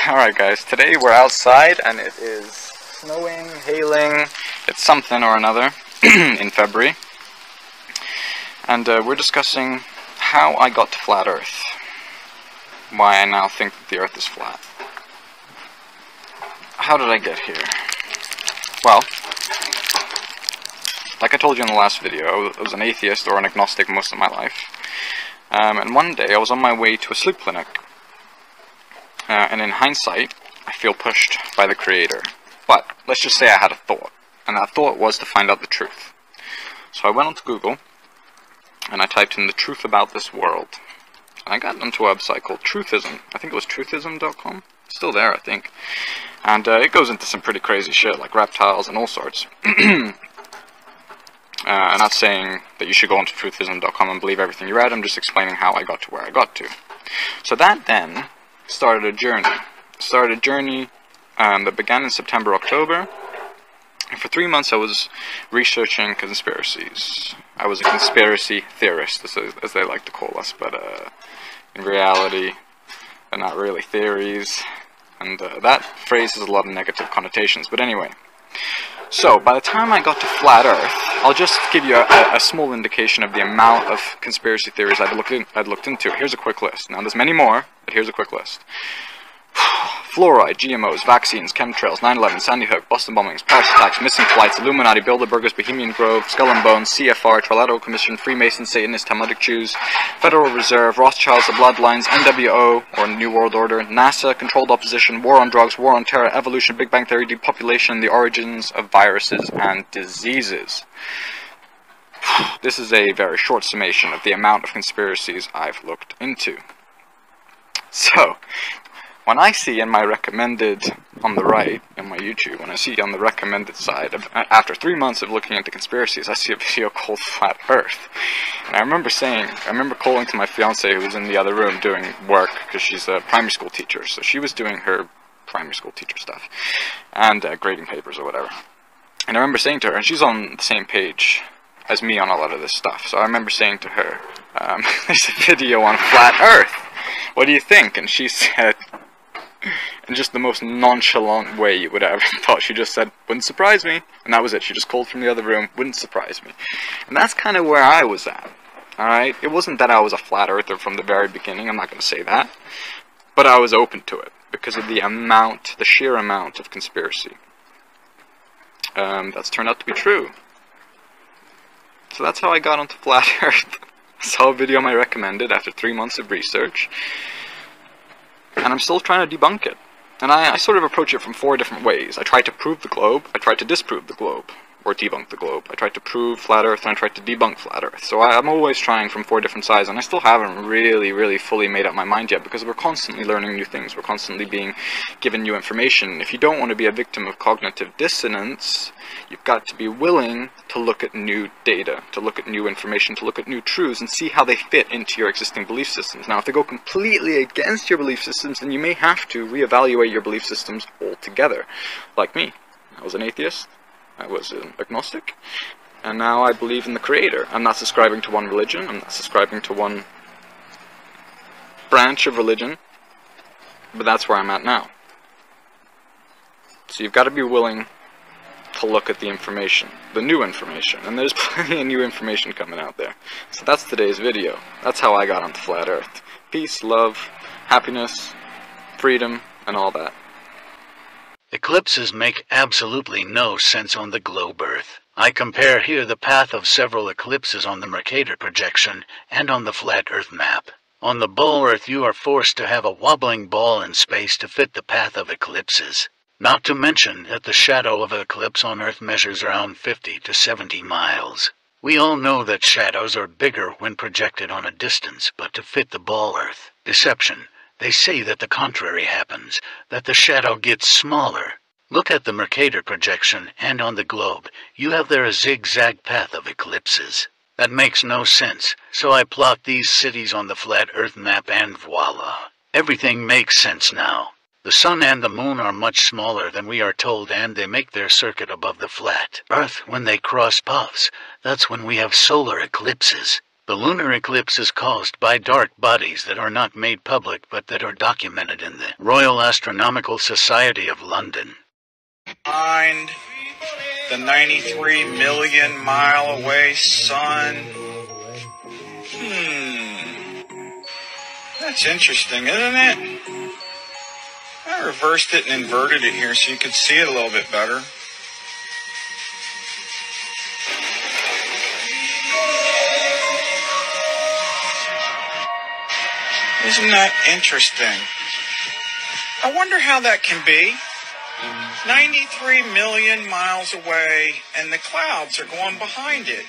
Alright guys, today we're outside and it is snowing, hailing, it's something or another in February. And we're discussing how I got to flat Earth. Why I now think that the Earth is flat. How did I get here? Well, like I told you in the last video, I was an atheist or an agnostic most of my life. And one day I was on my way to a sleep clinic. And in hindsight, I feel pushed by the Creator. But let's just say I had a thought. And that thought was to find out the truth. So I went onto Google and I typed in the truth about this world. And I got onto a website called Truthism. I think it was truthism.com. It's still there, I think. And it goes into some pretty crazy shit, like reptiles and all sorts. I'm not saying that you should go onto truthism.com and believe everything you read. I'm just explaining how I got to where I got to. So that then started a journey. That began in September, October. And for 3 months I was researching conspiracies. I was a conspiracy theorist, as they like to call us, but in reality, they're not really theories. And that phrase has a lot of negative connotations, but anyway. So, by the time I got to flat Earth, I'll just give you a small indication of the amount of conspiracy theories I'd looked into. Here's a quick list. Now, there's many more, but here's a quick list. Fluoride, GMOs, vaccines, chemtrails, 9/11, Sandy Hook, Boston bombings, Paris attacks, missing flights, Illuminati, Bilderbergers, Bohemian Grove, Skull and Bones, CFR, Trilateral Commission, Freemasons, Satanists, Talmudic Jews, Federal Reserve, Rothschilds, the Bloodlines, NWO, or New World Order, NASA, Controlled Opposition, War on Drugs, War on Terror, Evolution, Big Bang Theory, Depopulation, the origins of viruses and diseases. This is a very short summation of the amount of conspiracies I've looked into. So, when I see in my recommended, on the right, in my YouTube, when I see on the recommended side, after 3 months of looking into conspiracies, I see a video called Flat Earth. And I remember calling to my fiancée who was in the other room doing work, because she's a primary school teacher, so she was doing her primary school teacher stuff, and grading papers or whatever. And I remember saying to her, and she's on the same page as me on a lot of this stuff, so I remember saying to her, there's a video on Flat Earth, what do you think? And she said, in just the most nonchalant way you would have thought, she just said, wouldn't surprise me. And that was it. She just called from the other room, wouldn't surprise me. And that's kind of where I was at. Alright? It wasn't that I was a flat earther from the very beginning, I'm not going to say that. But I was open to it, because of the sheer amount of conspiracy. That's turned out to be true. So that's how I got onto Flat Earth. I saw a video I recommended after 3 months of research. And I'm still trying to debunk it. And I sort of approach it from 4 different ways. I tried to prove the globe, I tried to disprove the globe, or debunk the globe. I tried to prove flat Earth, and I tried to debunk flat Earth. So I'm always trying from 4 different sides, and I still haven't really fully made up my mind yet, because we're constantly learning new things. We're constantly being given new information. If you don't want to be a victim of cognitive dissonance, you've got to be willing to look at new data, to look at new information, to look at new truths, and see how they fit into your existing belief systems. Now, if they go completely against your belief systems, then you may have to reevaluate your belief systems altogether. Like me. I was an atheist. I was an agnostic. And now I believe in the Creator. I'm not subscribing to one religion. I'm not subscribing to one branch of religion. But that's where I'm at now. So you've got to be willing to look at the information, the new information, and there's plenty of new information coming out there. So that's today's video. That's how I got onto Flat Earth. Peace, love, happiness, freedom, and all that. Eclipses make absolutely no sense on the globe Earth. I compare here the path of several eclipses on the Mercator projection and on the Flat Earth map. On the Bull Earth you are forced to have a wobbling ball in space to fit the path of eclipses. Not to mention that the shadow of an eclipse on Earth measures around 50 to 70 miles. We all know that shadows are bigger when projected on a distance, but to fit the ball Earth deception, they say that the contrary happens, that the shadow gets smaller. Look at the Mercator projection, and on the globe, you have there a zigzag path of eclipses. That makes no sense, so I plot these cities on the Flat Earth map and voila. Everything makes sense now. The sun and the moon are much smaller than we are told, and they make their circuit above the flat Earth when they cross paths. That's when we have solar eclipses. The lunar eclipse is caused by dark bodies that are not made public but that are documented in the Royal Astronomical Society of London. Find the 93 million mile away sun. That's interesting, isn't it? I reversed it and inverted it here so you could see it a little bit better. Isn't that interesting? I wonder how that can be. 93 million miles away, and the clouds are going behind it.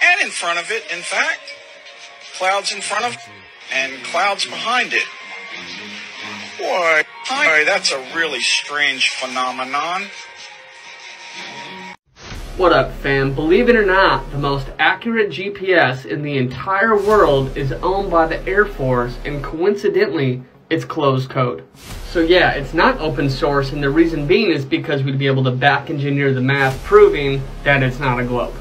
And in front of it, in fact. Clouds in front of and clouds behind it. Boy, that's a really strange phenomenon. What up, fam? Believe it or not, the most accurate GPS in the entire world is owned by the Air Force, and coincidentally, it's closed code. So yeah, it's not open source, and the reason being is because we'd be able to back engineer the math proving that it's not a globe.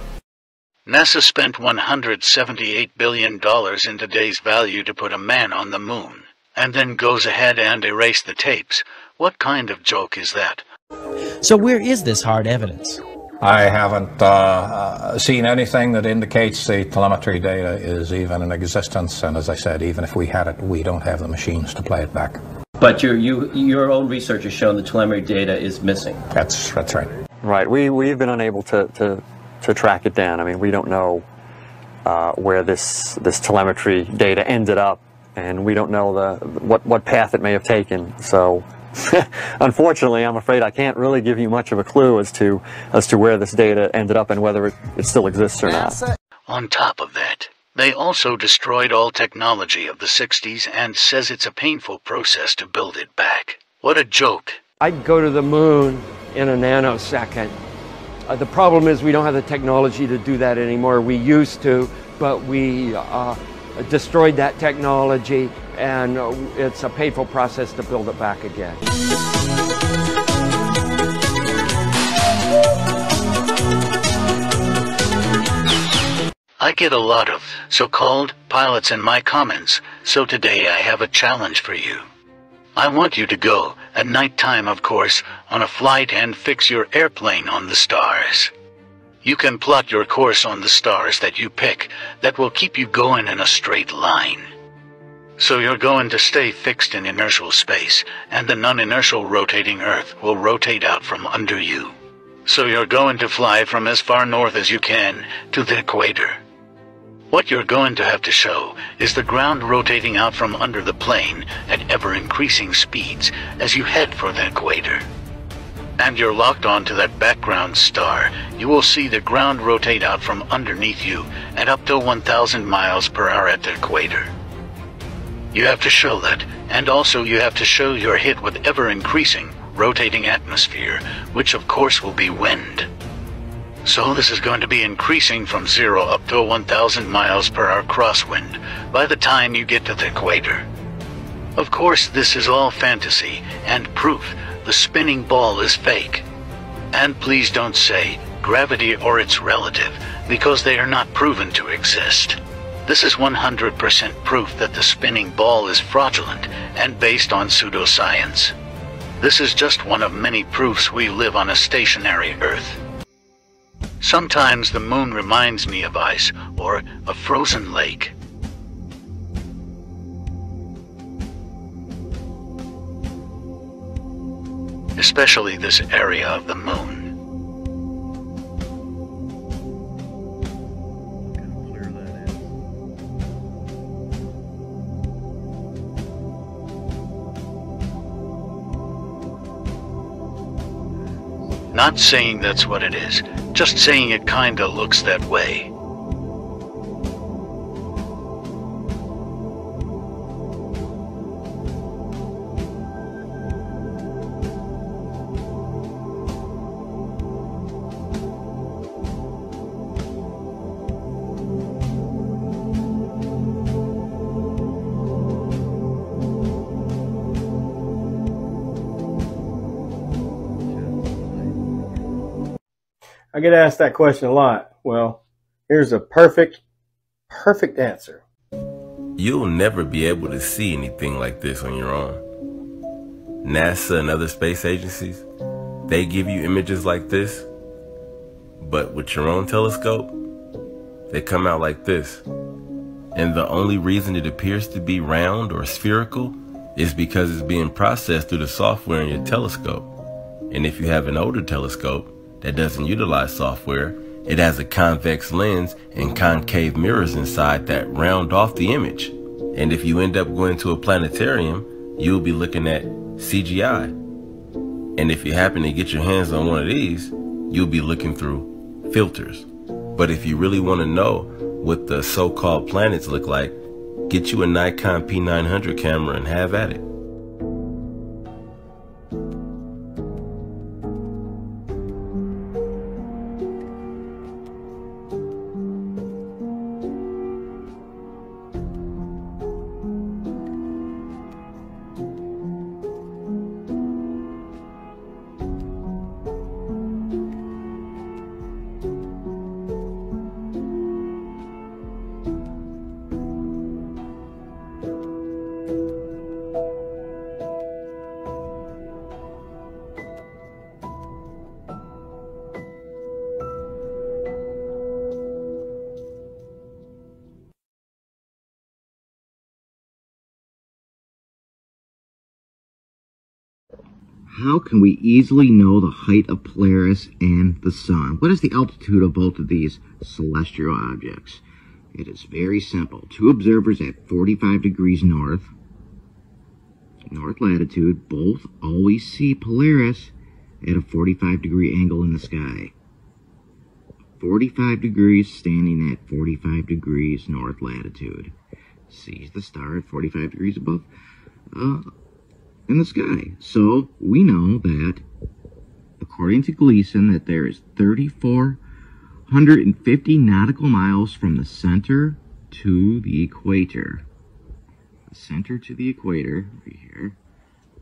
NASA spent $178 billion in today's value to put a man on the moon, and then goes ahead and erase the tapes. What kind of joke is that? So where is this hard evidence? I haven't seen anything that indicates the telemetry data is even in existence, and as I said, even if we had it, we don't have the machines to play it back. But your own research has shown the telemetry data is missing. That's right. Right. We've been unable to track it down. I mean, we don't know where this telemetry data ended up, and we don't know what path it may have taken. So. Unfortunately, I'm afraid I can't really give you much of a clue as to where this data ended up and whether it still exists or not. On top of that, they also destroyed all technology of the 60s and says it's a painful process to build it back. What a joke. I'd go to the moon in a nanosecond. The problem is we don't have the technology to do that anymore. We used to, but we destroyed that technology, and it's a painful process to build it back again. I get a lot of so-called pilots in my comments, so today I have a challenge for you. I want you to go, at nighttime of course, on a flight and fix your airplane on the stars. You can plot your course on the stars that you pick that will keep you going in a straight line. So you're going to stay fixed in inertial space, and the non-inertial rotating Earth will rotate out from under you. So you're going to fly from as far north as you can to the equator. What you're going to have to show is the ground rotating out from under the plane at ever-increasing speeds as you head for the equator. And you're locked onto that background star, you will see the ground rotate out from underneath you at up to 1,000 miles per hour at the equator. You have to show that, and also you have to show you're hit with ever-increasing rotating atmosphere, which of course will be wind. So this is going to be increasing from 0 up to 1,000 miles per hour crosswind by the time you get to the equator. Of course, this is all fantasy and proof the spinning ball is fake. And please don't say gravity or its relative, because they are not proven to exist. This is 100% proof that the spinning ball is fraudulent and based on pseudoscience. This is just one of many proofs we live on a stationary Earth. Sometimes the moon reminds me of ice or a frozen lake. Especially this area of the moon. Not saying that's what it is, just saying it kinda looks that way. I get asked that question a lot. Well, here's a perfect Perfect answer. You'll never be able to see anything like this on your own. NASA and other space agencies, they give you images like this, but with your own telescope, they come out like this. And the only reason it appears to be round or spherical is because it's being processed through the software in your telescope. And if you have an older telescope that doesn't utilize software, it has a convex lens and concave mirrors inside that round off the image. And if you end up going to a planetarium, you'll be looking at CGI. And if you happen to get your hands on one of these, you'll be looking through filters. But if you really want to know what the so-called planets look like, get you a Nikon P900 camera and have at it. How can we easily know the height of Polaris and the Sun? What is the altitude of both of these celestial objects? It is very simple. Two observers at 45 degrees north latitude, both always see Polaris at a 45 degree angle in the sky. 45 degrees standing at 45 degrees north latitude. Sees the star at 45 degrees above in the sky. So we know that, according to Gleason, that there is 3,450 nautical miles from the center to the equator. The center to the equator, right here,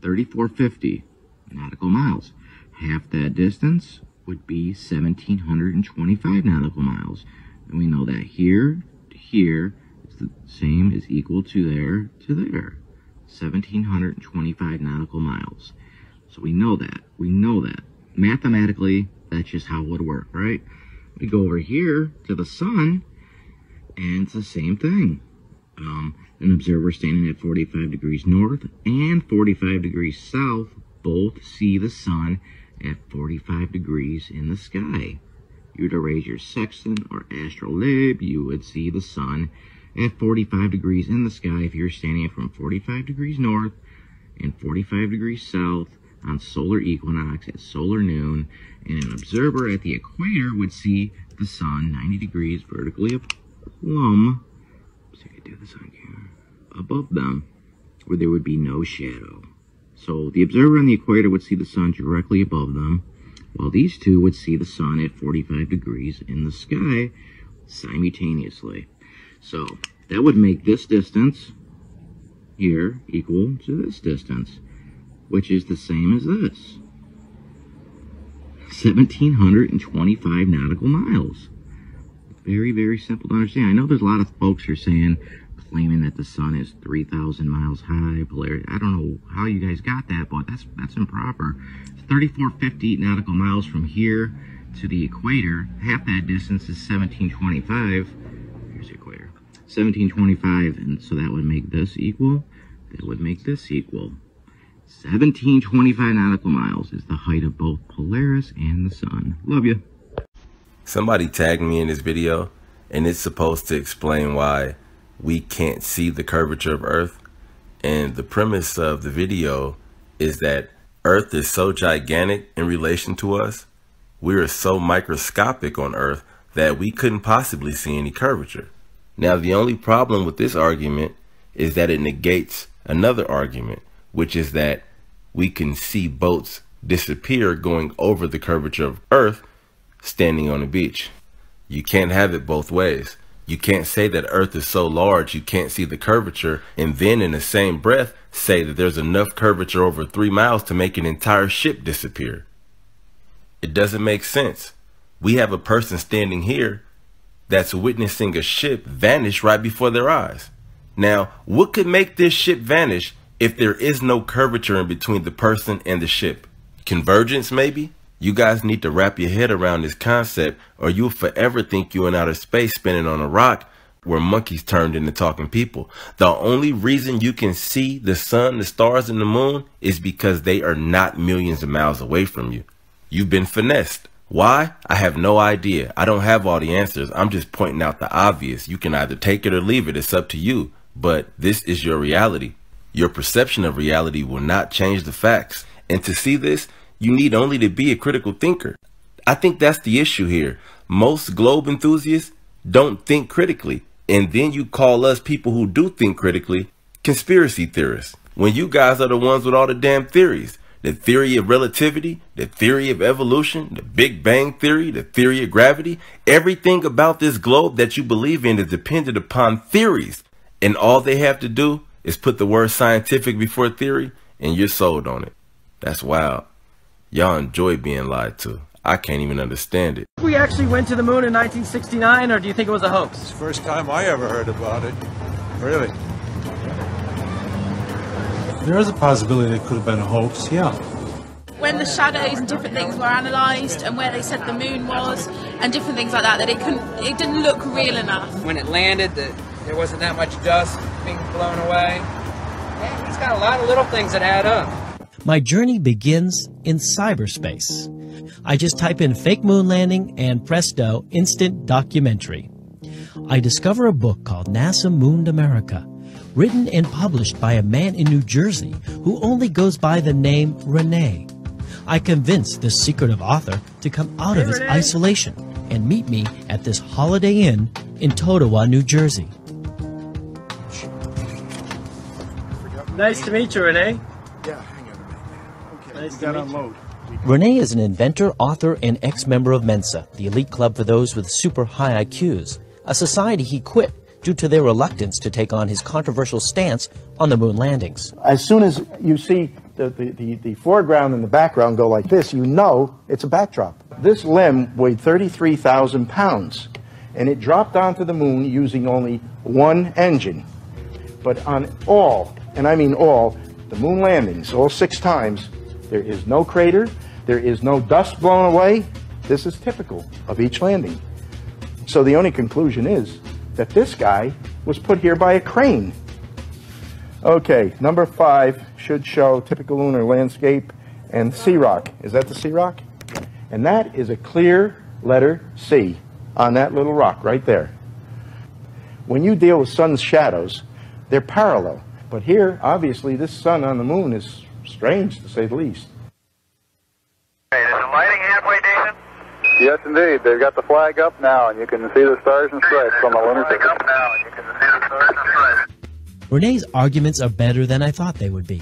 3,450 nautical miles. Half that distance would be 1,725 nautical miles. And we know that here to here is the same, is equal to there to there. 1,725 nautical miles. So we know that. We know that. Mathematically, that's just how it would work, right? We go over here to the sun, and it's the same thing. An observer standing at 45 degrees north and 45 degrees south both see the sun at 45 degrees in the sky. You were to raise your sextant or astrolabe, you would see the sun at 45 degrees in the sky if you're standing from 45 degrees north and 45 degrees south on solar equinox at solar noon, and an observer at the equator would see the sun 90 degrees vertically plumb, so I could do this on camera, above them, where there would be no shadow. So the observer on the equator would see the sun directly above them, while these two would see the sun at 45 degrees in the sky simultaneously. So that would make this distance here equal to this distance, which is the same as this. 1,725 nautical miles. Very, very simple to understand. I know there's a lot of folks who are claiming that the sun is 3,000 miles high. Polaris. I don't know how you guys got that, but that's improper. It's 3,450 nautical miles from here to the equator. Half that distance is 1,725. Here's the equator. 1,725, and so that would make this equal. That would make this equal. 1,725 nautical miles is the height of both Polaris and the sun. Love you. Somebody tagged me in this video, and it's supposed to explain why we can't see the curvature of Earth. And the premise of the video is that Earth is so gigantic in relation to us. We are so microscopic on Earth that we couldn't possibly see any curvature. Now, the only problem with this argument is that it negates another argument, which is that we can see boats disappear going over the curvature of Earth standing on a beach. You can't have it both ways. You can't say that Earth is so large you can't see the curvature, and then in the same breath say that there's enough curvature over 3 miles to make an entire ship disappear. It doesn't make sense. We have a person standing here that's witnessing a ship vanish right before their eyes. Now, what could make this ship vanish if there is no curvature in between the person and the ship? Convergence, maybe? You guys need to wrap your head around this concept, or you'll forever think you're in outer space spinning on a rock where monkeys turned into talking people. The only reason you can see the sun, the stars, and the moon is because they are not millions of miles away from you. You've been finessed. Why? I have no idea. I don't have all the answers. I'm just pointing out the obvious. You can either take it or leave it. It's up to you. But this is your reality. Your perception of reality will not change the facts. And to see this, you need only to be a critical thinker. I think that's the issue here. Most globe enthusiasts don't think critically. And then you call us people who do think critically conspiracy theorists, when you guys are the ones with all the damn theories. The theory of relativity, the theory of evolution, the Big Bang theory, the theory of gravity. Everything about this globe that you believe in is dependent upon theories. And all they have to do is put the word scientific before theory and you're sold on it. That's wild. Y'all enjoy being lied to. I can't even understand it. We actually went to the moon in 1969, or do you think it was a hoax? It's the first time I ever heard about it. Really. There is a possibility it could have been a hoax, yeah. When the shadows and different things were analysed and where they said the moon was and different things like that, it didn't look real enough. When it landed, there wasn't that much dust being blown away. Yeah, he's got a lot of little things that add up. My journey begins in cyberspace. I just type in fake moon landing and presto, instant documentary. I discover a book called NASA Mooned America, written and published by a man in New Jersey who only goes by the name Rene. I convince this secretive author to come out of his isolation and meet me at this Holiday Inn in Totowa, New Jersey. Nice to meet you, Rene. Yeah, hang on a minute. Okay, nice we to got to meet you. unload. Rene is an inventor, author, and ex-member of Mensa, the elite club for those with super high IQs, a society he quit due to their reluctance to take on his controversial stance on the moon landings. As soon as you see the foreground and the background go like this, you know it's a backdrop. This limb weighed 33,000 pounds, and it dropped onto the moon using only one engine. But on all, and I mean all, the moon landings, all 6 times, there is no crater, there is no dust blown away. This is typical of each landing. So the only conclusion is that this guy was put here by a crane. Okay, number 5 should show typical lunar landscape and sea rock. Is that the sea rock? And that is a clear letter C on that little rock right there. When you deal with sun's shadows, they're parallel. But here, obviously, this sun on the moon is strange, to say the least. Hey, is the lighting halfway decent? Yes, indeed. They've got the flag up now, and you can see the stars and stripes on the lunar surface. Up now, and you can see the stars and stripes. Rene's arguments are better than I thought they would be.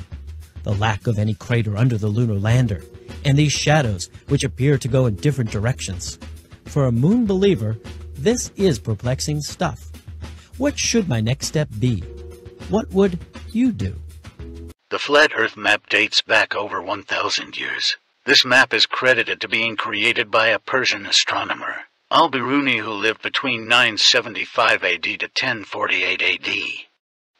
The lack of any crater under the lunar lander, and these shadows, which appear to go in different directions. For a moon believer, this is perplexing stuff. What should my next step be? What would you do? The flat Earth map dates back over 1,000 years. This map is credited to being created by a Persian astronomer, Al-Biruni, who lived between 975 AD to 1048 AD.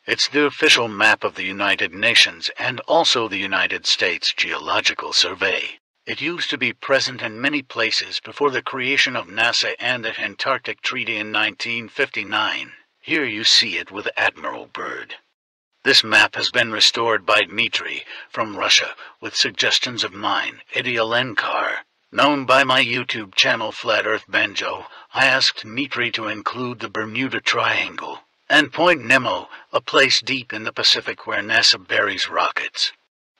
It's the official map of the United Nations and also the United States Geological Survey. It used to be present in many places before the creation of NASA and the Antarctic Treaty in 1959. Here you see it with Admiral Byrd. This map has been restored by Dmitry from Russia with suggestions of mine, Idialenkar. Known by my YouTube channel Flat Earth Banjo, I asked Dmitry to include the Bermuda Triangle and Point Nemo, a place deep in the Pacific where NASA buries rockets.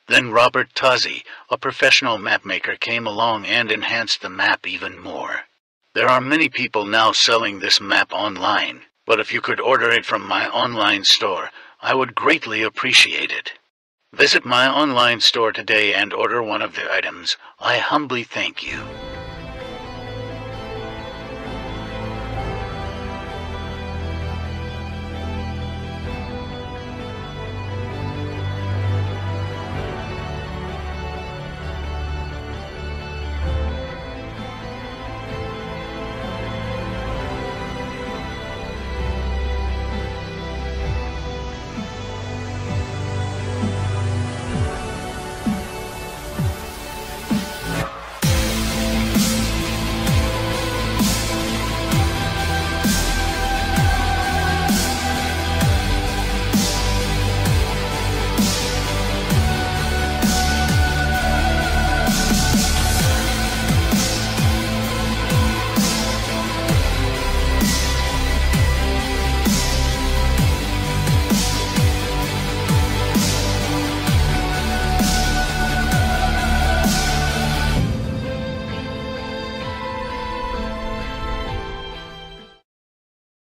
Then Robert Tozzi, a professional mapmaker, came along and enhanced the map even more. There are many people now selling this map online, but if you could order it from my online store, I would greatly appreciate it. Visit my online store today and order one of the items. I humbly thank you.